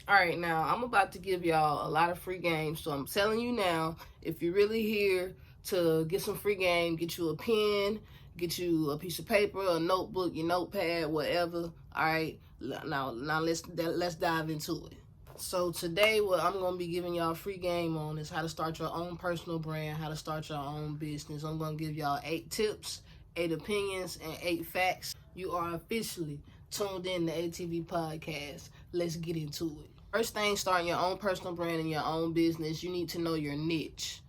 All right, now I'm about to give y'all a lot of free games. So I'm telling you now, if you're really here to get some free game, get you a pen, get you a piece of paper, a notebook, your notepad, whatever. All right, now let's dive into it. So today, what I'm going to be giving y'all a free game on is how to start your own personal brand, how to start your own business. I'm going to give y'all 8 tips, 8 opinions, and 8 facts. You are officially tuned in to ATV Podcast. Let's get into it. First thing, starting your own personal brand and your own business, you need to know your niche.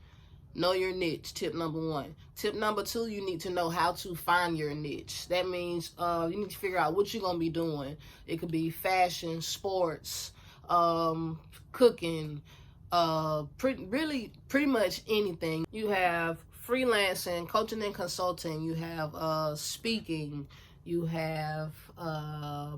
Know your niche, tip number 1. Tip number 2, you need to know how to find your niche. That means you need to figure out what you're going to be doing. It could be fashion, sports, cooking, pretty much anything. You have freelancing, coaching and consulting. You have speaking. You have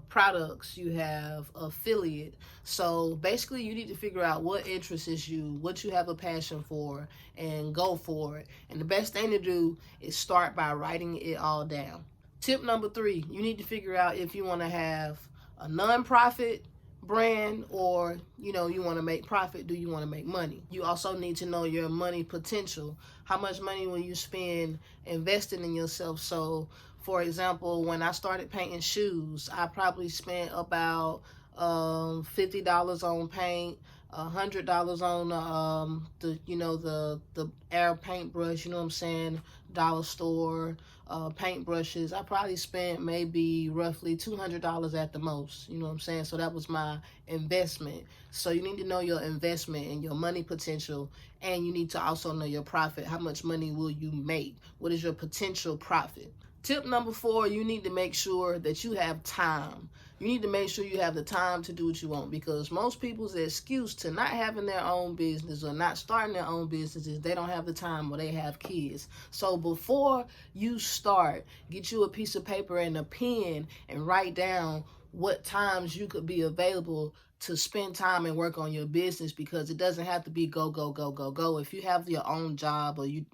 products. You have affiliate. So basically, you need to figure out what interests you, what you have a passion for, and go for it. And the best thing to do is start by writing it all down. Tip number 3, you need to figure out if you want to have a nonprofit brand, or you want to make profit. Do you want to make money? You also need to know your money potential. How much money will you spend investing in yourself? So for example, when I started painting shoes, I probably spent about $50 on paint, $100 on the air paintbrush, you know what I'm saying, dollar store paintbrushes. I probably spent maybe roughly $200 at the most, you know what I'm saying. So that was my investment. So you need to know your investment and your money potential, and you need to also know your profit. How much money will you make? What is your potential profit? Tip number 4, you need to make sure that you have time. You need to make sure you have the time to do what you want, because most people's excuse to not having their own business or not starting their own business is they don't have the time or they have kids. So before you start, get you a piece of paper and a pen and write down what times you could be available to spend time and work on your business, because it doesn't have to be go, go, go, go, go. If you have your own job, or you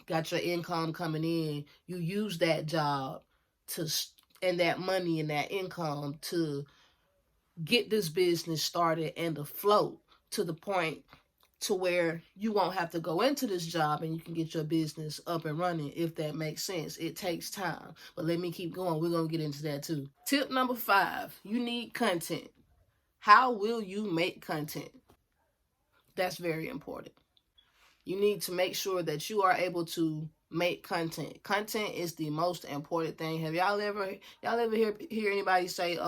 got your income coming in, you use that job and that money and that income to get this business started and afloat to the point to where you won't have to go into this job and you can get your business up and running, if that makes sense. It takes time. But let me keep going. We're going to get into that too. Tip number 5, you need content. How will you make content? That's very important. You need to make sure that you are able to make content. Content is the most important thing. Have y'all ever hear anybody say,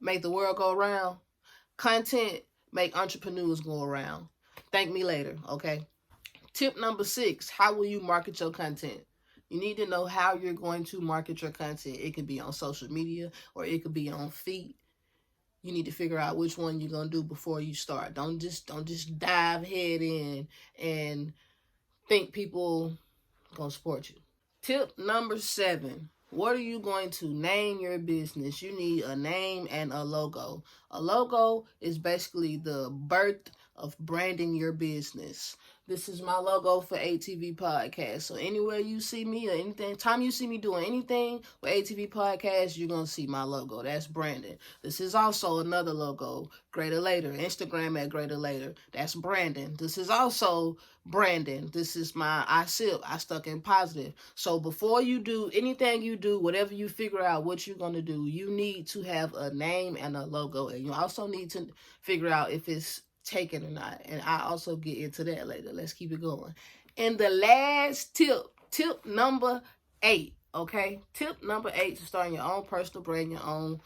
make the world go around? Content make entrepreneurs go around. Thank me later, okay? Tip number 6, how will you market your content? You need to know how you're going to market your content. It could be on social media, or it could be on feet. You need to figure out which one you're going to do before you start. Don't just dive head in and think people going to support you. Tip number 7, what are you going to name your business? You need a name and a logo. A logo is basically the birth of branding your business. This is my logo for ATV Podcast. So anywhere you see me, or anything, time you see me doing anything with ATV Podcast, you're going to see my logo. That's branding. This is also another logo, Greater Later. Instagram at Greater Later. That's branding. This is also branding. This is my I stuck in positive. So before you do anything you do, whatever you figure out what you're going to do, you need to have a name and a logo. And you also need to figure out if it's taken or not, and I also get into that later. Let's keep it going. And the last tip number 8, okay? Tip number 8 to starting your own personal brand, your own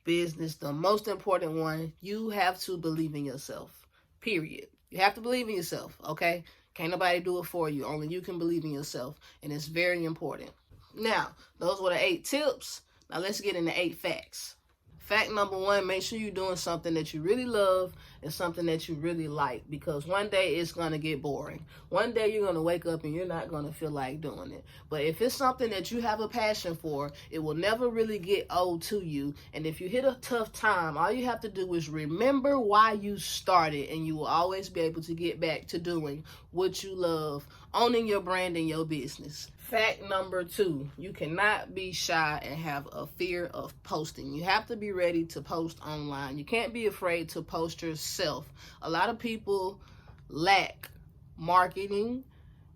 business. The most important one, you have to believe in yourself, period. You have to believe in yourself, okay? Can't nobody do it for you. Only you can believe in yourself, and it's very important. Now, those were the 8 tips. Now let's get into 8 facts. Fact number 1, make sure you're doing something that you really love and something that you really like, because one day it's going to get boring. One day you're going to wake up and you're not going to feel like doing it. But if it's something that you have a passion for, it will never really get old to you. And if you hit a tough time, all you have to do is remember why you started, and you will always be able to get back to doing what you love, owning your brand and your business. Fact number 2, you cannot be shy and have a fear of posting. You have to be ready to post online. You can't be afraid to post yourself. A lot of people lack marketing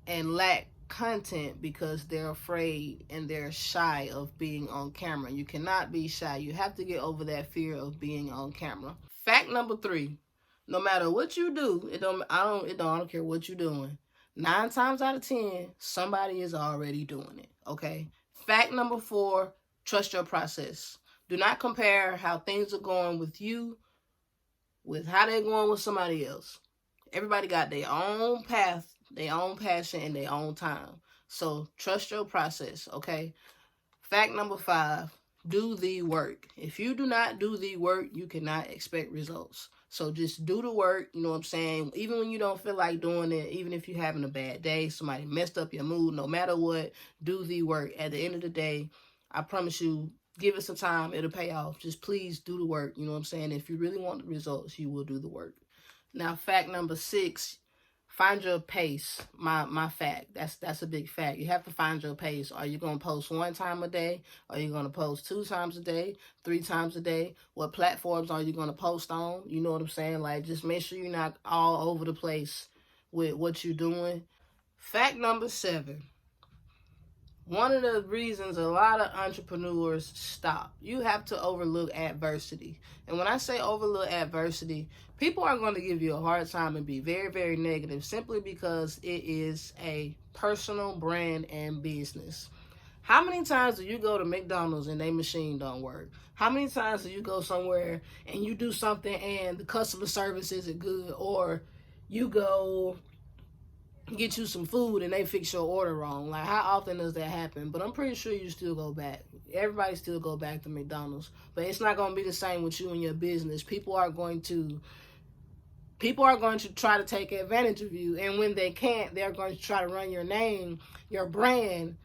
and lack content because they're afraid and they're shy of being on camera. You cannot be shy. You have to get over that fear of being on camera. Fact number 3, no matter what you do, I don't care what you're doing. 9 times out of 10, somebody is already doing it, okay? Fact number 4, trust your process. Do not compare how things are going with you with how they're going with somebody else. Everybody got their own path, their own passion, and their own time. So trust your process, okay? Fact number 5, do the work. If you do not do the work, you cannot expect results. So just do the work, you know what I'm saying? Even when you don't feel like doing it, even if you're having a bad day, somebody messed up your mood, no matter what, do the work. At the end of the day, I promise you, give it some time, it'll pay off. Just please do the work, you know what I'm saying? If you really want the results, you will do the work. Now, fact number 6, find your pace. My fact. That's a big fact. You have to find your pace. Are you going to post 1 time a day? Are you going to post 2 times a day? 3 times a day? What platforms are you going to post on? You know what I'm saying? Like, just make sure you're not all over the place with what you're doing. Fact number 7. One of the reasons a lot of entrepreneurs stop, you have to overlook adversity. And when I say overlook adversity, people are going to give you a hard time and be very, very negative simply because it is a personal brand and business. How many times do you go to McDonald's and their machine don't work? How many times do you go somewhere and you do something and the customer service isn't good? Or you go get you some food and they fix your order wrong? Like, how often does that happen? But I'm pretty sure you still go back. Everybody still go back to McDonald's. But it's not going to be the same with you and your business. People are going to try to take advantage of you. And when they can't, they're going to try to run your name, your brand,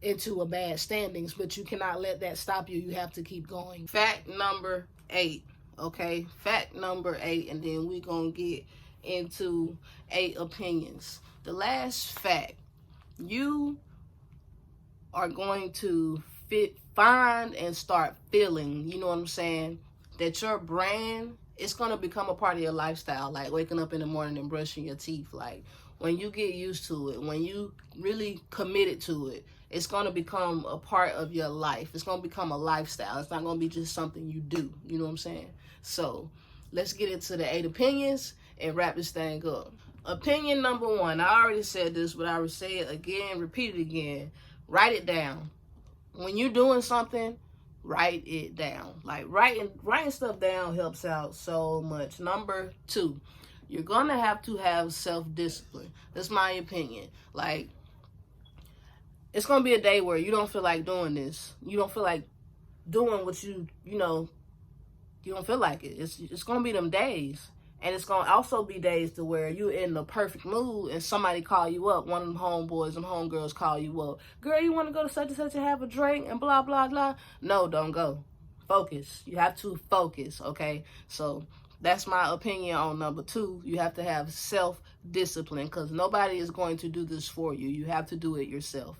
into a bad standings. But you cannot let that stop you. You have to keep going. Fact number 8. Okay? Fact number 8. And then we're going to get into 8 opinions. The last fact, you are going to find and start feeling, you know what I'm saying, that your brand, it's going to become a part of your lifestyle, like waking up in the morning and brushing your teeth. Like, when you get used to it, when you really committed to it, it's going to become a part of your life. It's going to become a lifestyle. It's not going to be just something you do, you know what I'm saying? So, let's get into the 8 opinions and wrap this thing up. Opinion number 1, I already said this, but I will say it again, repeat it again. Write it down. When you're doing something, write it down. Like, writing stuff down helps out so much. Number 2, you're going to have self-discipline. That's my opinion. Like, it's going to be a day where you don't feel like doing this. You don't feel like doing what you don't feel like it. It's going to be them days. And it's going to also be days to where you're in the perfect mood and somebody call you up. One of them homeboys, them homegirls call you up. Girl, you want to go to such and such and have a drink and blah, blah, blah. No, don't go. Focus. You have to focus, okay? So that's my opinion on number 2. You have to have self-discipline because nobody is going to do this for you. You have to do it yourself.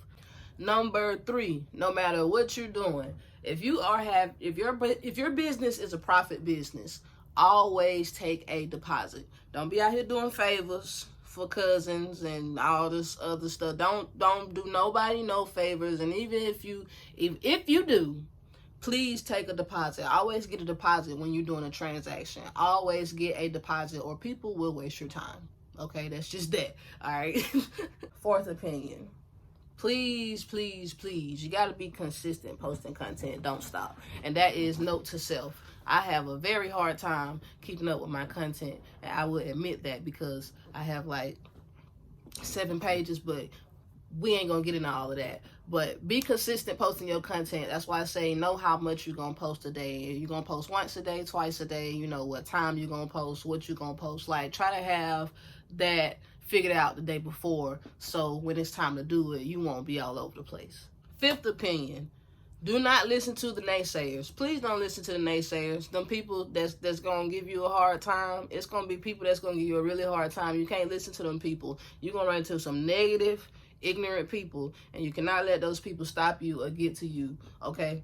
Number 3, no matter what you're doing, if your business is a profit business, always take a deposit. Don't be out here doing favors for cousins and all this other stuff. Don't do nobody no favors. And even if you do, please take a deposit. Always get a deposit when you're doing a transaction. Always get a deposit or people will waste your time. Okay, that's just that. All right. 4th opinion. Please, please, please. You got to be consistent posting content. Don't stop. And that is note to self. I have a very hard time keeping up with my content. And I will admit that because I have like 7 pages, but we ain't going to get into all of that. But be consistent posting your content. That's why I say know how much you're going to post a day. You're going to post once a day, twice a day. You know what time you're going to post, what you're going to post. Like, try to have that figured out the day before, so when it's time to do it, you won't be all over the place. 5th opinion, do not listen to the naysayers. Please don't listen to the naysayers. Them people that's gonna give you a hard time. It's gonna be people that's gonna give you a really hard time. You can't listen to them people. You're gonna run into some negative ignorant people, and you cannot let those people stop you or get to you, okay?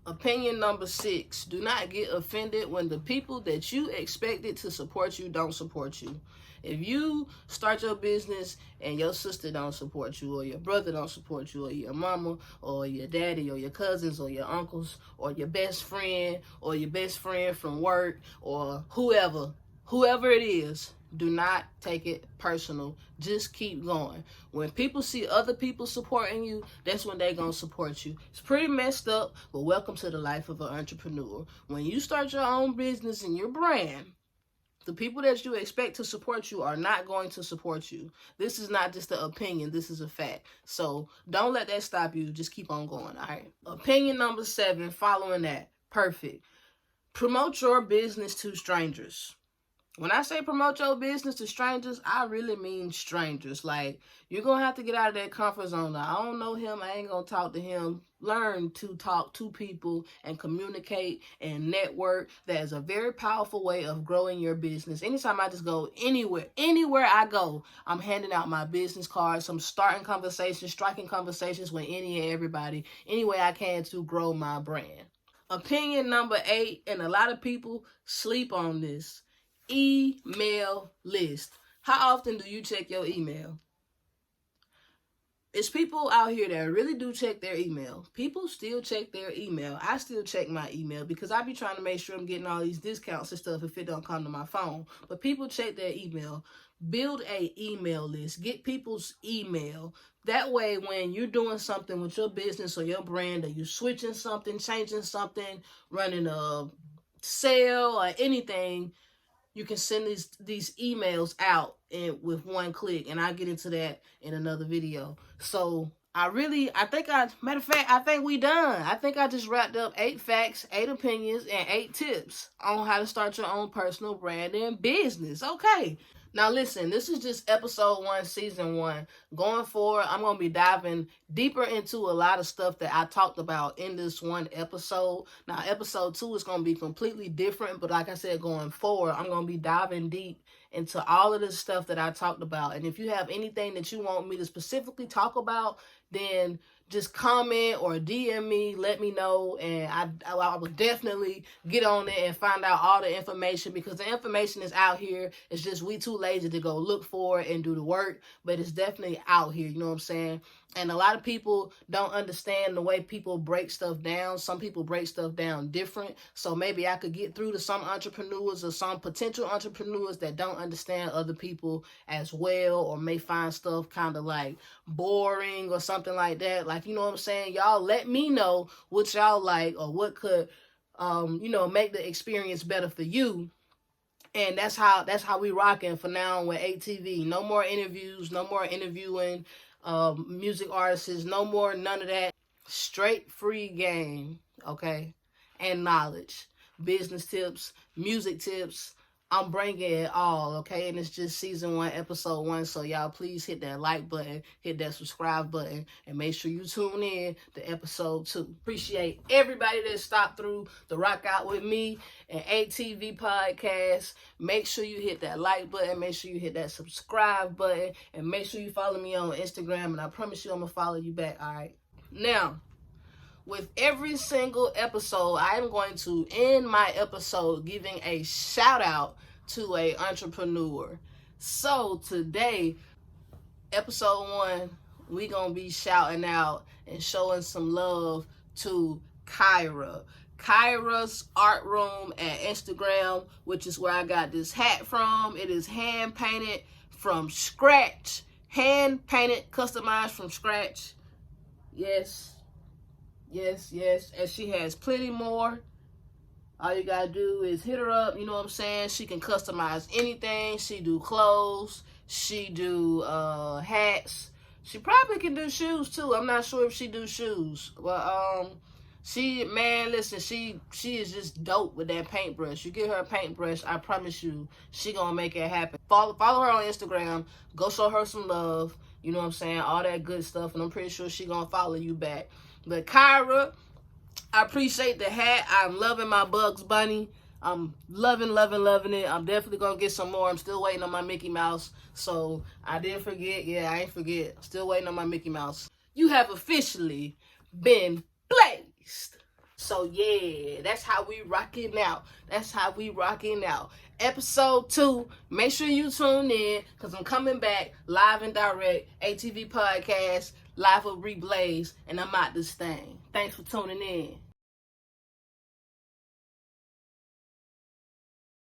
Opinion number 6, do not get offended when the people that you expected to support you don't support you. If you start your business and your sister don't support you, or your brother don't support you, or your mama, or your daddy, or your cousins, or your uncles, or your best friend, or your best friend from work, or whoever it is, do not take it personal. Just keep going. When people see other people supporting you, that's when they're going to support you. It's pretty messed up, but welcome to the life of an entrepreneur. When you start your own business and your brand, the people that you expect to support you are not going to support you. This is not just an opinion. This is a fact. So don't let that stop you. Just keep on going, all right? Opinion number 7, following that. Perfect. Promote your business to strangers. When I say promote your business to strangers, I really mean strangers. Like, you're going to have to get out of that comfort zone. Now, I don't know him. I ain't going to talk to him. Learn to talk to people and communicate and network. That is a very powerful way of growing your business. Anytime I just go anywhere I go, I'm handing out my business cards. I'm starting conversations, striking conversations with any and everybody, any way I can to grow my brand. Opinion number 8, and a lot of people sleep on this. Email list. How often do you check your email? It's people out here that really do check their email. People still check their email. I still check my email because I be trying to make sure I'm getting all these discounts and stuff if it don't come to my phone. But people check their email. Build a email list. Get people's email. That way, when you're doing something with your business or your brand, or you're switching something, changing something, running a sale or anything, you can send these emails out with one click, and I'll get into that in another video. So matter of fact, I think we done. I think I just wrapped up 8 facts, 8 opinions, and 8 tips on how to start your own personal brand and business. Okay. Now listen, this is just episode 1, season 1. Going forward, I'm going to be diving deeper into a lot of stuff that I talked about in this one episode. Now episode 2 is going to be completely different, but like I said, going forward, I'm going to be diving deep into all of this stuff that I talked about. And if you have anything that you want me to specifically talk about, then just comment or DM me, let me know, and I will definitely get on it and find out all the information, because the information is out here. It's just we too lazy to go look for it and do the work, but it's definitely out here, you know what I'm saying? And a lot of people don't understand the way people break stuff down. Some people break stuff down different, so maybe I could get through to some entrepreneurs or some potential entrepreneurs that don't understand other people as well, or may find stuff kind of like boring or something like that. Like, you know what I'm saying? Y'all let me know what y'all like, or what could, make the experience better for you. And that's how we rocking for now with ATV. No more interviews, no more interviewing music artists, no more none of that. Straight free game, okay? And knowledge, business tips, music tips. I'm bringing it all, okay? And it's just season 1, episode 1. So y'all please hit that like button, hit that subscribe button, and make sure you tune in to episode 2. Appreciate everybody that stopped through the Rock Out With Me and ATV podcast. Make sure you hit that like button, make sure you hit that subscribe button, and make sure you follow me on Instagram, and I promise you I'm going to follow you back, all right? Now, with every single episode, I am going to end my episode giving a shout out to a entrepreneur. So today, episode 1, we gonna be shouting out and showing some love to Kyra. Kyra's Art Room at Instagram, which is where I got this hat from. It is hand painted from scratch. Hand painted, customized from scratch. Yes. And she has plenty more. All you gotta do is hit her up, you know what I'm saying? She can customize anything. She do clothes, she do hats. She probably can do shoes too. I'm not sure if she do shoes. Well, she is just dope with that paintbrush. You get her a paintbrush, I promise you, she gonna make it happen. Follow her on Instagram. Go show her some love. You know what I'm saying? All that good stuff, and I'm pretty sure she gonna follow you back. But Kyra, I appreciate the hat. I'm loving my Bugs Bunny. I'm loving it. I'm definitely gonna get some more. I'm still waiting on my Mickey Mouse. So I didn't forget. Yeah, I ain't forget. Still waiting on my Mickey Mouse. You have officially been blazed. So yeah, that's how we rocking out. That's how we rocking out. Episode 2. Make sure you tune in because I'm coming back live and direct. ATV Podcast, live with ReBlaze, and I'm out this thing. Thanks for tuning in.